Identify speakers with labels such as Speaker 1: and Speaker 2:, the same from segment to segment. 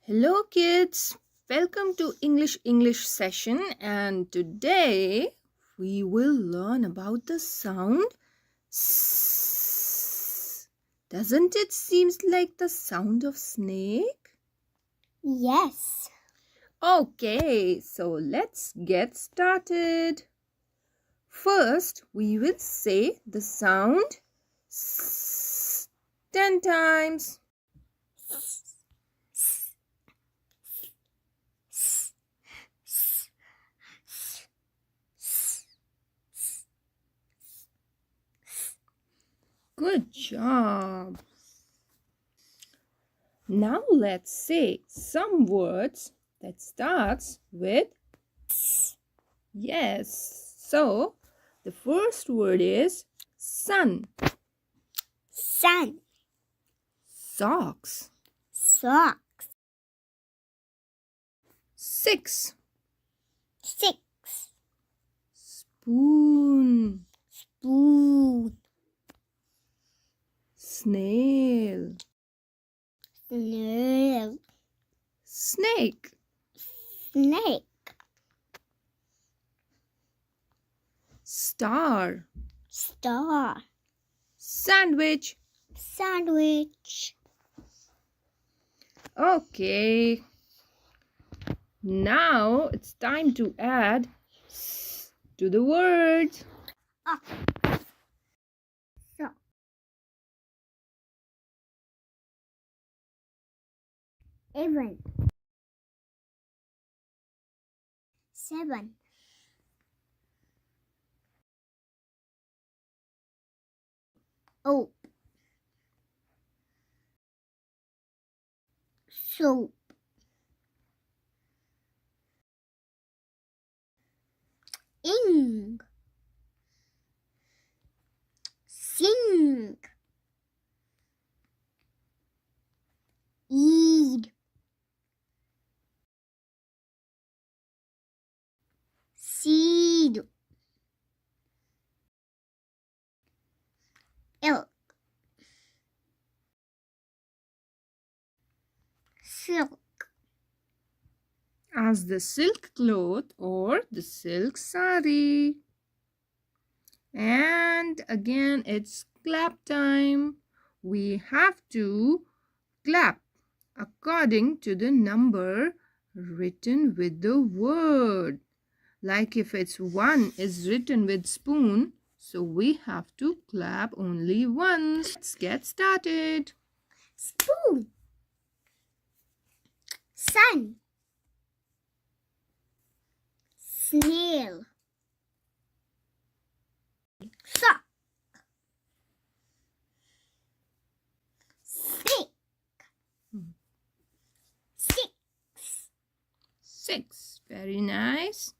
Speaker 1: Hello kids, welcome to English session, and today we will learn about the sound S. Doesn't it seem like the sound of snake?
Speaker 2: Yes.
Speaker 1: Okay, so let's get started. First, we will say the sound S 10 times. Good job. Now let's say some words that starts with S. Yes. So the first word is sun.
Speaker 2: Sun.
Speaker 1: Socks.
Speaker 2: Socks.
Speaker 1: 6.
Speaker 2: 6.
Speaker 1: Spoon.
Speaker 2: Spoon.
Speaker 1: Snail.
Speaker 2: Snail.
Speaker 1: Snake.
Speaker 2: Snake.
Speaker 1: Star.
Speaker 2: Star.
Speaker 1: Sandwich.
Speaker 2: Sandwich.
Speaker 1: Okay. Now it's time to add S to the word.
Speaker 2: So. 7. 7. Soap. Soap. Ing. Sing. Eat. Seed. Elk. Silk.
Speaker 1: As the silk cloth or the silk sari. And again it's clap time. We have to clap according to the number written with the word. Like if it's 1 is written with spoon, so we have to clap only once. Let's get started.
Speaker 2: Spoon. Sun. Snail. Sock. Snake. 6.
Speaker 1: 6. Very nice.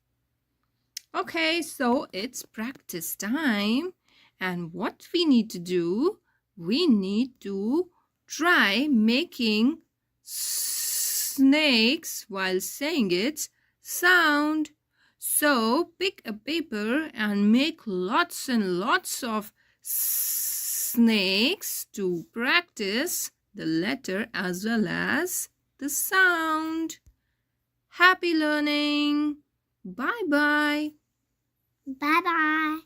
Speaker 1: Okay, so it's practice time. And what we need to do, we need to try making snakes while saying its sound. So pick a paper and make lots and lots of snakes to practice the letter as well as the sound. Happy learning! Bye-bye.
Speaker 2: Bye-bye.